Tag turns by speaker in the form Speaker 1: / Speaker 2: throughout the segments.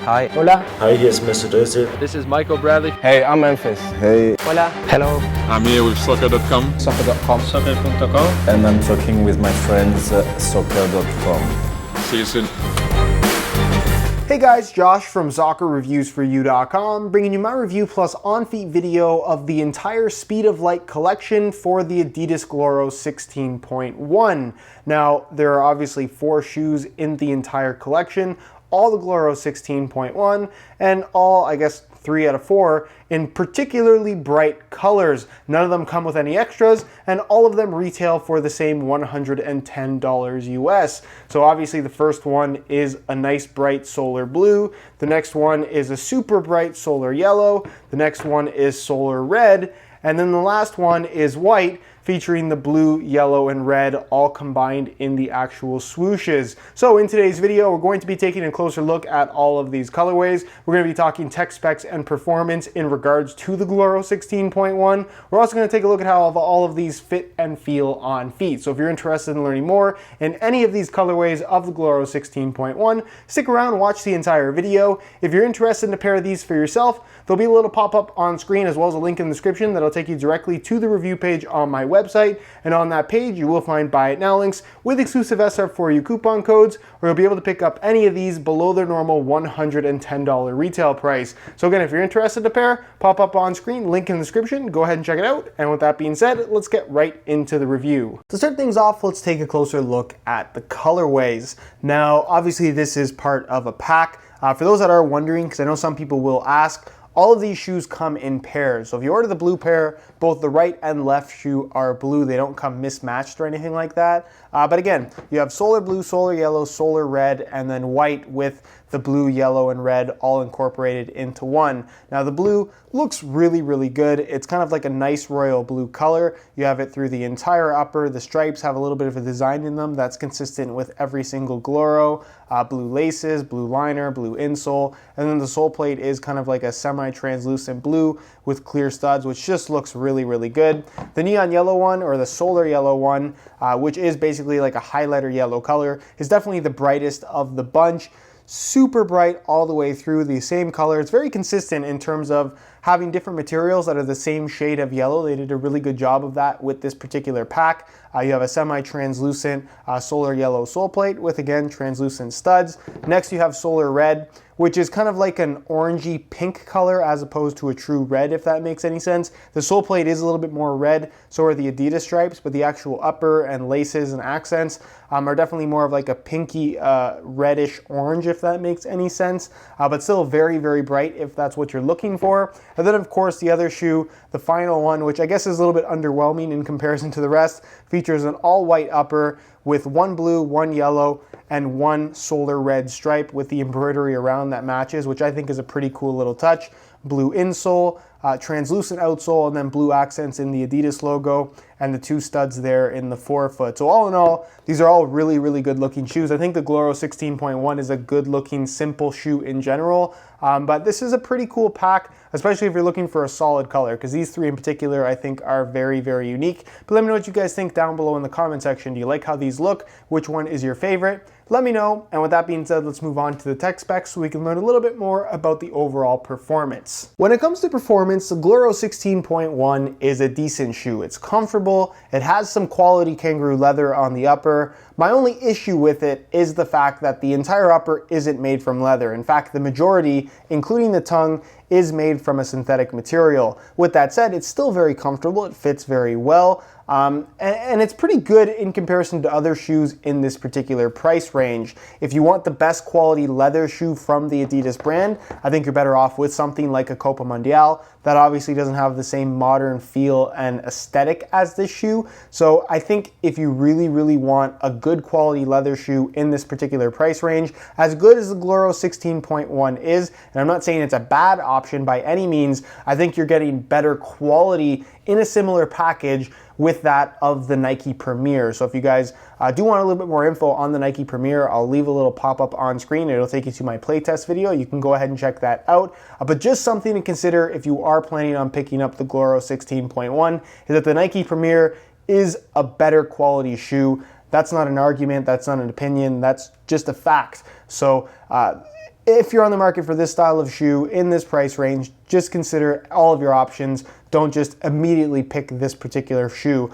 Speaker 1: Hi.
Speaker 2: Hola.
Speaker 3: Hi, here's Mr. Dozy.
Speaker 1: This is Michael Bradley.
Speaker 2: Hey, I'm Memphis.
Speaker 4: Hey.
Speaker 2: Hola. Hello.
Speaker 5: I'm here with soccer.com.
Speaker 2: Soccer.com.
Speaker 1: Soccer.com.
Speaker 4: And I'm talking with my friends soccer.com.
Speaker 5: See you soon.
Speaker 6: Hey guys, Josh from soccerreviewsforyou.com, bringing you my review plus on-feet video of the entire Speed of Light collection for the Adidas Gloro 16.1. Now, there are obviously 4 shoes in the entire collection, all the Gloro 16.1, and all, I guess, 3 out of 4 in particularly bright colors. None of them come with any extras, and all of them retail for the same $110 US. So obviously the first one is a nice bright solar blue, the next one is a super bright solar yellow, the next one is solar red, and then the last one is white, featuring the blue, yellow, and red all combined in the actual swooshes. So in today's video, we're going to be taking a closer look at all of these colorways. We're going to be talking tech specs and performance in regards to the Gloro 16.1. We're also going to take a look at how all of these fit and feel on feet. So if you're interested in learning more in any of these colorways of the Gloro 16.1, stick around and watch the entire video. If you're interested in a pair of these for yourself, there'll be a little pop-up on screen as well as a link in the description that'll take you directly to the review page on my website, and on that page you will find buy it now links with exclusive SR4U coupon codes, where you'll be able to pick up any of these below their normal $110 retail price. So again, if you're interested in a pair, pop up on screen, link in the description, go ahead and check it out. And with that being said, let's get right into the review. To start things off, let's take a closer look at the colorways. Now obviously this is part of a pack. For those that are wondering, because I know some people will ask, all of these shoes come in pairs. So if you order the blue pair, both the right and left shoe are blue. They don't come mismatched or anything like that. But again, you have solar blue, solar yellow, solar red, and then white with the blue, yellow, and red all incorporated into one. Now the blue looks really, really good. It's kind of like a nice royal blue color. You have it through the entire upper. The stripes have a little bit of a design in them that's consistent with every single Gloro. Blue laces, blue liner, blue insole, and then the sole plate is kind of like a semi-translucent blue with clear studs, which just looks really, really good. The neon yellow one, or the solar yellow one, which is basically like a highlighter yellow color, is definitely the brightest of the bunch. Super bright all the way through, the same color. It's very consistent in terms of having different materials that are the same shade of yellow. They did a really good job of that with this particular pack. You have a semi-translucent solar yellow sole plate with, again, translucent studs. Next you have solar red, which is kind of like an orangey pink color as opposed to a true red, if that makes any sense. The sole plate is a little bit more red, so are the Adidas stripes, but the actual upper and laces and accents are definitely more of like a pinky reddish orange, if that makes any sense, but still very, very bright if that's what you're looking for. And then of course the other shoe, the final one, which I guess is a little bit underwhelming in comparison to the rest, features an all white upper with one blue, one yellow, and one solar red stripe with the embroidery around that matches, which I think is a pretty cool little touch. Blue insole, translucent outsole, and then blue accents in the Adidas logo, and the 2 studs there in the forefoot. So all in all, these are all really, really good looking shoes. I think the Gloro 16.1 is a good looking, simple shoe in general, but this is a pretty cool pack, especially if you're looking for a solid color, because these 3 in particular I think are very, very unique. But let me know what you guys think down below in the comment section. Do you like how these look? Which one is your favorite? Let me know. And with that being said, let's move on to the tech specs so we can learn a little bit more about the overall performance. When it comes to performance, the Gloro 16.1 is a decent shoe. It's comfortable. It has some quality kangaroo leather on the upper. My only issue with it is the fact that the entire upper isn't made from leather. In fact, the majority, including the tongue, is made from a synthetic material. With that said, it's still very comfortable. It fits very well. And it's pretty good in comparison to other shoes in this particular price range. If you want the best quality leather shoe from the Adidas brand, I think you're better off with something like a Copa Mundial. That obviously doesn't have the same modern feel and aesthetic as this shoe. So I think if you really, really want a good quality leather shoe in this particular price range, as good as the Gloro 16.1 is, and I'm not saying it's a bad option by any means, I think you're getting better quality in a similar package with that of the Nike Premier. So if you guys do want a little bit more info on the Nike Premier, I'll leave a little pop-up on screen. It'll take you to my playtest video. You can go ahead and check that out. But just something to consider if you are planning on picking up the Gloro 16.1 is that the Nike Premier is a better quality shoe. That's not an argument, that's not an opinion, that's just a fact. So if you're on the market for this style of shoe in this price range, just consider all of your options. Don't just immediately pick this particular shoe.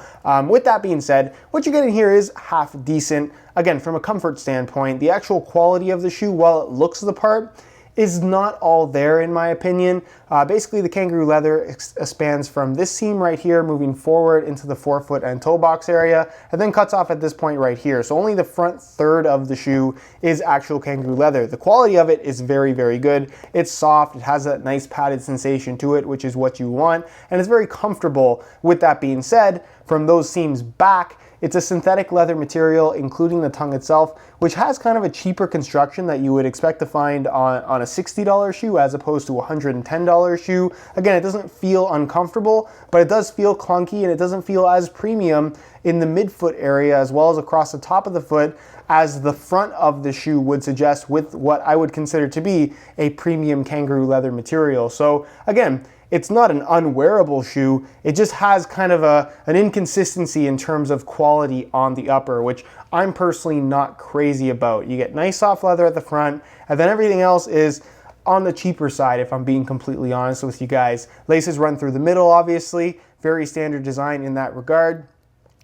Speaker 6: With that being said, what you're getting here is half decent. Again, from a comfort standpoint, the actual quality of the shoe, while it looks the part, is not all there in my opinion. Basically the kangaroo leather expands from this seam right here moving forward into the forefoot and toe box area and then cuts off at this point right here. So only the front third of the shoe is actual kangaroo leather. The quality of it is very, very good. It's soft, it has that nice padded sensation to it, which is what you want, and it's very comfortable. With that being said, from those seams back, it's a synthetic leather material, including the tongue itself, which has kind of a cheaper construction that you would expect to find on a $60 shoe as opposed to a $110 shoe. Again, it doesn't feel uncomfortable, but it does feel clunky and it doesn't feel as premium in the midfoot area as well as across the top of the foot as the front of the shoe would suggest with what I would consider to be a premium kangaroo leather material. So again, it's not an unwearable shoe, it just has kind of an inconsistency in terms of quality on the upper, which I'm personally not crazy about. You get nice soft leather at the front, and then everything else is on the cheaper side, if I'm being completely honest with you guys. Laces run through the middle, obviously, very standard design in that regard.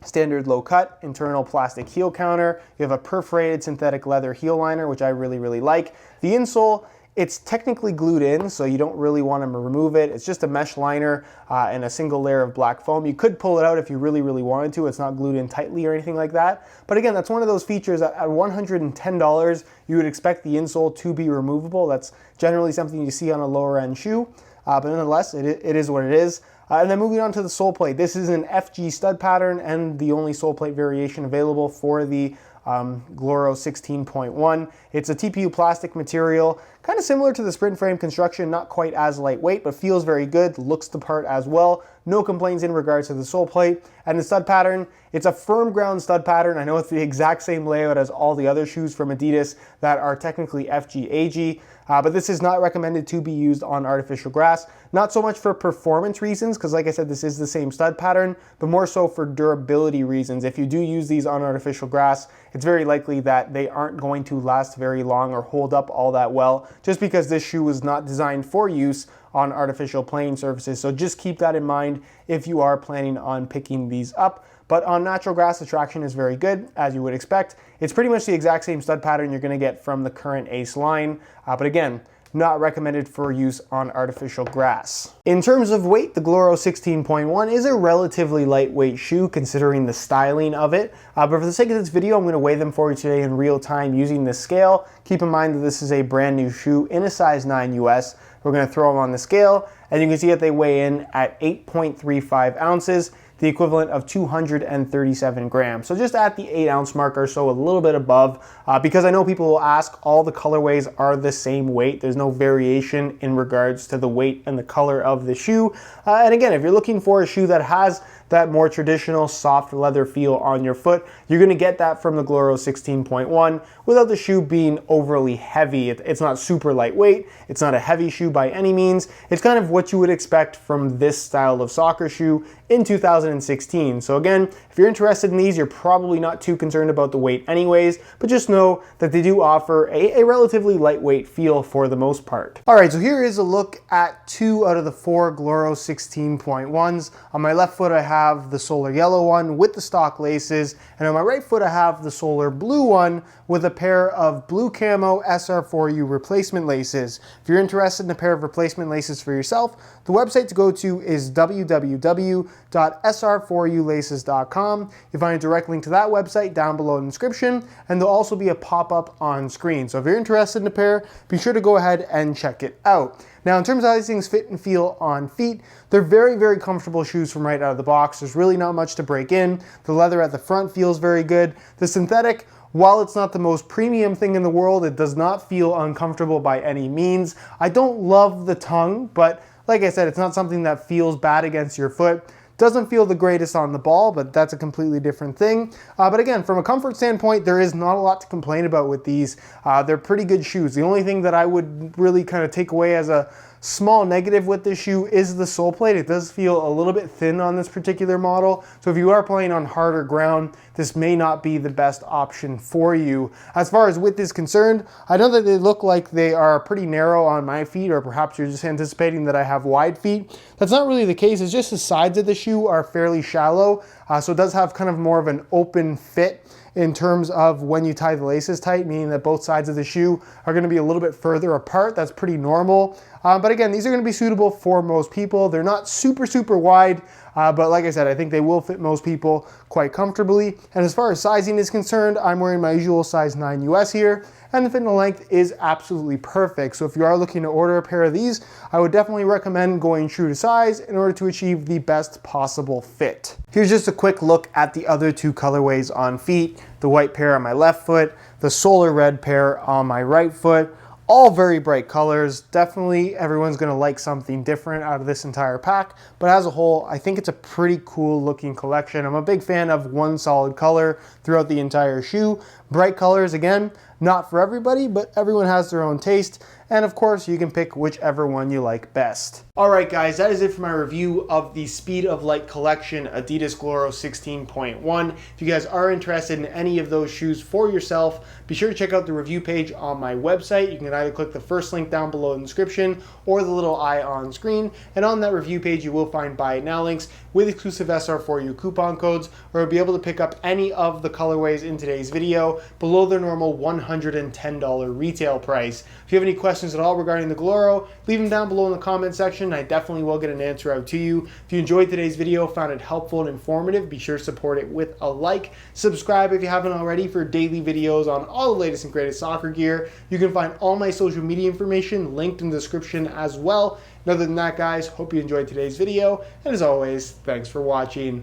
Speaker 6: Standard low cut, internal plastic heel counter. You have a perforated synthetic leather heel liner, which I really, really like. The insole, it's technically glued in, so you don't really want to remove it. It's just a mesh liner and a single layer of black foam. You could pull it out if you really, really wanted to. It's not glued in tightly or anything like that. But again, that's one of those features that at $110, you would expect the insole to be removable. That's generally something you see on a lower end shoe. But nonetheless, it is what it is. And then moving on to the sole plate. This is an FG stud pattern and the only sole plate variation available for the Gloro 16.1. It's a TPU plastic material, kind of similar to the sprint frame construction, not quite as lightweight, but feels very good, looks the part as well. No complaints in regards to the sole plate. And the stud pattern, it's a firm ground stud pattern. I know it's the exact same layout as all the other shoes from Adidas that are technically FG AG, but this is not recommended to be used on artificial grass. Not so much for performance reasons, because like I said, this is the same stud pattern, but more so for durability reasons. If you do use these on artificial grass, it's very likely that they aren't going to last very long or hold up all that well, just because this shoe was not designed for use on artificial playing surfaces. So just keep that in mind if you are planning on picking these up. But on natural grass, the traction is very good, as you would expect. It's pretty much the exact same stud pattern you're gonna get from the current Ace line. But again, not recommended for use on artificial grass. In terms of weight, the Gloro 16.1 is a relatively lightweight shoe considering the styling of it. But for the sake of this video, I'm gonna weigh them for you today in real time using this scale. Keep in mind that this is a brand new shoe in a size 9 US. We're gonna throw them on the scale, and you can see that they weigh in at 8.35 ounces, the equivalent of 237 grams. So just at the 8-ounce mark or so, a little bit above, because I know people will ask, all the colorways are the same weight. There's no variation in regards to the weight and the color of the shoe. And again, if you're looking for a shoe that has that more traditional soft leather feel on your foot, you're gonna get that from the Gloro 16.1 without the shoe being overly heavy. It's not super lightweight, it's not a heavy shoe by any means. It's kind of what you would expect from this style of soccer shoe in 2016. So again, if you're interested in these, you're probably not too concerned about the weight anyways, but just know that they do offer a relatively lightweight feel for the most part. All right, so here is a look at 2 out of the 4 Gloro 16.1s. On my left foot, I have the solar yellow one with the stock laces, and on my right foot, I have the solar blue one with a pair of blue camo SR4U replacement laces. If you're interested in a pair of replacement laces for yourself, the website to go to is www.sr4ulaces.com. You'll find a direct link to that website down below in the description, and there'll also be a pop-up on screen. So if you're interested in a pair, be sure to go ahead and check it out. Now, in terms of how these things fit and feel on feet, they're very, very comfortable shoes from right out of the box. There's really not much to break in. The leather at the front feels very good. The synthetic, while it's not the most premium thing in the world, it does not feel uncomfortable by any means. I don't love the tongue, but like I said, it's not something that feels bad against your foot. Doesn't feel the greatest on the ball, but that's a completely different thing. But again, from a comfort standpoint, there is not a lot to complain about with these. They're pretty good shoes. The only thing that I would really kind of take away as a Small negative with this shoe is the sole plate. It does feel a little bit thin on this particular model. So if you are playing on harder ground, this may not be the best option for you. As far as width is concerned, I know that they look like they are pretty narrow on my feet, or perhaps you're just anticipating that I have wide feet. That's not really the case. It's just the sides of the shoe are fairly shallow. So it does have kind of more of an open fit in terms of when you tie the laces tight, meaning that both sides of the shoe are going to be a little bit further apart. That's pretty normal. But again, these are going to be suitable for most people. They're not super, super wide, but like I said, I think they will fit most people quite comfortably. And as far as sizing is concerned, I'm wearing my usual size 9 US here, and the fit and length is absolutely perfect. So if you are looking to order a pair of these, I would definitely recommend going true to size in order to achieve the best possible fit. Here's just a quick look at the other two colorways on feet. The white pair on my left foot, the solar red pair on my right foot. All very bright colors. Definitely everyone's gonna like something different out of this entire pack, but as a whole, I think it's a pretty cool looking collection. I'm a big fan of one solid color throughout the entire shoe. Bright colors, again, not for everybody, but everyone has their own taste. And of course, you can pick whichever one you like best. All right, guys, that is it for my review of the Speed of Light Collection Adidas Gloro 16.1. If you guys are interested in any of those shoes for yourself, be sure to check out the review page on my website. You can either click the first link down below in the description or the little eye on screen. And on that review page, you will find buy it now links with exclusive SR4U coupon codes, or you'll be able to pick up any of the colorways in today's video below their normal $110 retail price. If you have any questions at all regarding the Gloro, leave them down below in the comment section. I definitely will get an answer out to you. If you enjoyed today's video, found it helpful and informative, be sure to support it with a like. Subscribe if you haven't already for daily videos on all the latest and greatest soccer gear. You can find all my social media information linked in the description as well. And other than that, guys, hope you enjoyed today's video. And as always, thanks for watching.